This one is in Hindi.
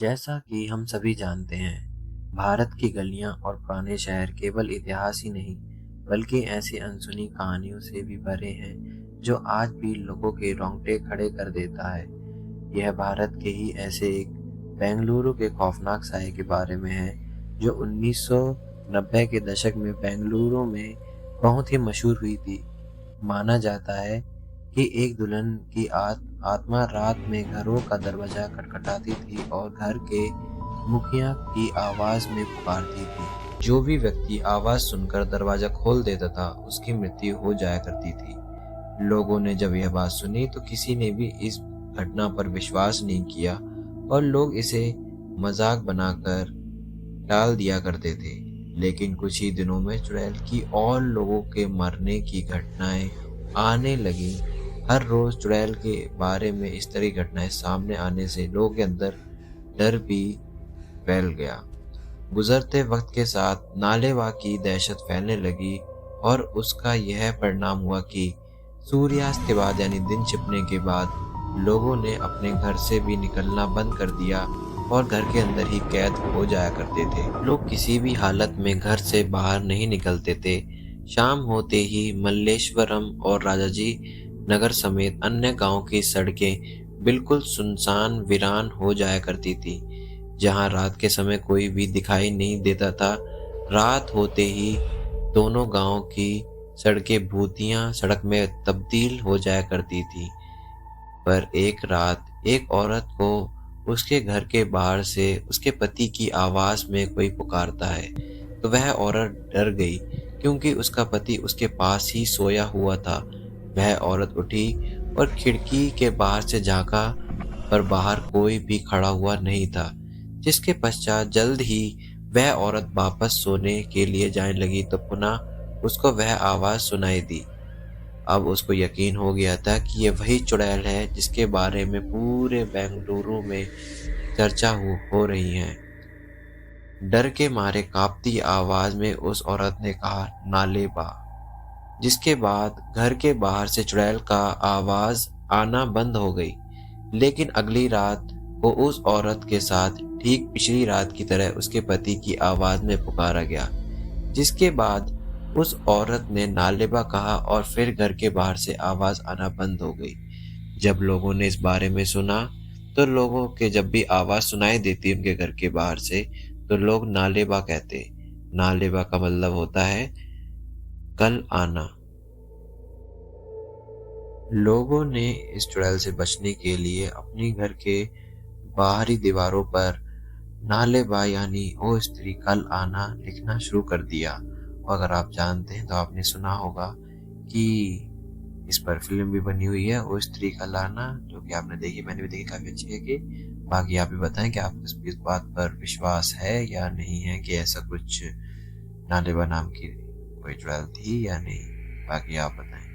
जैसा कि हम सभी जानते हैं, भारत की गलियां और पुराने शहर केवल इतिहास ही नहीं, बल्कि ऐसी अनसुनी कहानियों से भी भरे हैं जो आज भी लोगों के रोंगटे खड़े कर देता है। यह भारत के ही ऐसे एक बेंगलुरु के खौफनाक साये के बारे में है, जो 1990 के दशक में बेंगलुरु में बहुत ही मशहूर हुई थी। माना जाता है कि एक दुल्हन की आत्मा रात में घरों का दरवाजा खटखटाती थी और घर के मुखिया की आवाज में पुकारती थी। जो भी व्यक्ति आवाज सुनकर दरवाजा खोल देता था, उसकी मृत्यु हो जाया करती थी। लोगों ने जब यह बात सुनी तो किसी ने भी इस घटना पर विश्वास नहीं किया और लोग इसे मजाक बनाकर टाल दिया करते थे। लेकिन कुछ ही दिनों में चुड़ैल की और लोगों के मरने की घटनाएं आने लगी। हर रोज चुड़ैल के बारे में इस तरह की घटनाएं सामने आने से लोगों के अंदर डर भी फैल गया। गुजरते वक्त के साथ नालेवा की दहशत फैलने लगी और उसका यह परिणाम हुआ कि सूर्यास्त के बाद यानी दिन छिपने के बाद लोगों ने अपने घर से भी निकलना बंद कर दिया और घर के अंदर ही कैद हो जाया करते थे। लोग किसी भी हालत में घर से बाहर नहीं निकलते थे। शाम होते ही मल्लेश्वरम और राजाजी नगर समेत अन्य गांवों की सड़कें बिल्कुल सुनसान वीरान हो जाया करती थी। जहां रात के समय कोई भी दिखाई नहीं देता था, रात होते ही दोनों गांवों की सड़कें भूतिया सड़क में तब्दील हो जाया करती थी। पर एक रात एक औरत को उसके घर के बाहर से उसके पति की आवाज में कोई पुकारता है, तो वह औरत डर गई क्योंकि उसका पति उसके पास ही सोया हुआ था। वह औरत उठी और खिड़की के बाहर से झांका, पर बाहर कोई भी खड़ा हुआ नहीं था। जिसके पश्चात जल्द ही वह औरत वापस सोने के लिए जाने लगी तो पुनः उसको वह आवाज सुनाई दी। अब उसको यकीन हो गया था कि ये वही चुड़ैल है जिसके बारे में पूरे बेंगलुरु में चर्चा हो रही है। डर के मारे कांपती आवाज में उस औरत ने कहा, नालेबा। जिसके बाद घर के बाहर से चुड़ैल का आवाज आना बंद हो गई। लेकिन अगली रात को उस औरत के साथ ठीक पिछली रात की तरह उसके पति की आवाज में पुकारा गया। जिसके बाद उस औरत ने नालेबा कहा और फिर घर के बाहर से आवाज आना बंद हो गई। जब लोगों ने इस बारे में सुना तो लोगों के जब भी आवाज सुनाई देती उनके घर के बाहर से तो लोग नालेबा कहते। नालेबा का मतलब होता है कल आना। लोगों ने इस चुड़ैल से बचने के लिए अपनी घर के बाहरी दीवारों पर नालेबा यानी ओ स्त्री कल आना लिखना शुरू कर दिया। और अगर आप जानते हैं तो आपने सुना होगा कि इस पर फिल्म भी बनी हुई है ओ स्त्री कल आना, जो कि आपने देखी, मैंने भी देखी, काफी अच्छी है। कि बाकी आप भी बताएं कि आपको इस बात पर विश्वास है या नहीं है कि ऐसा कुछ नालेबा नाम की कोई चुड़ैल थी या नहीं। बाकी आप बताएं।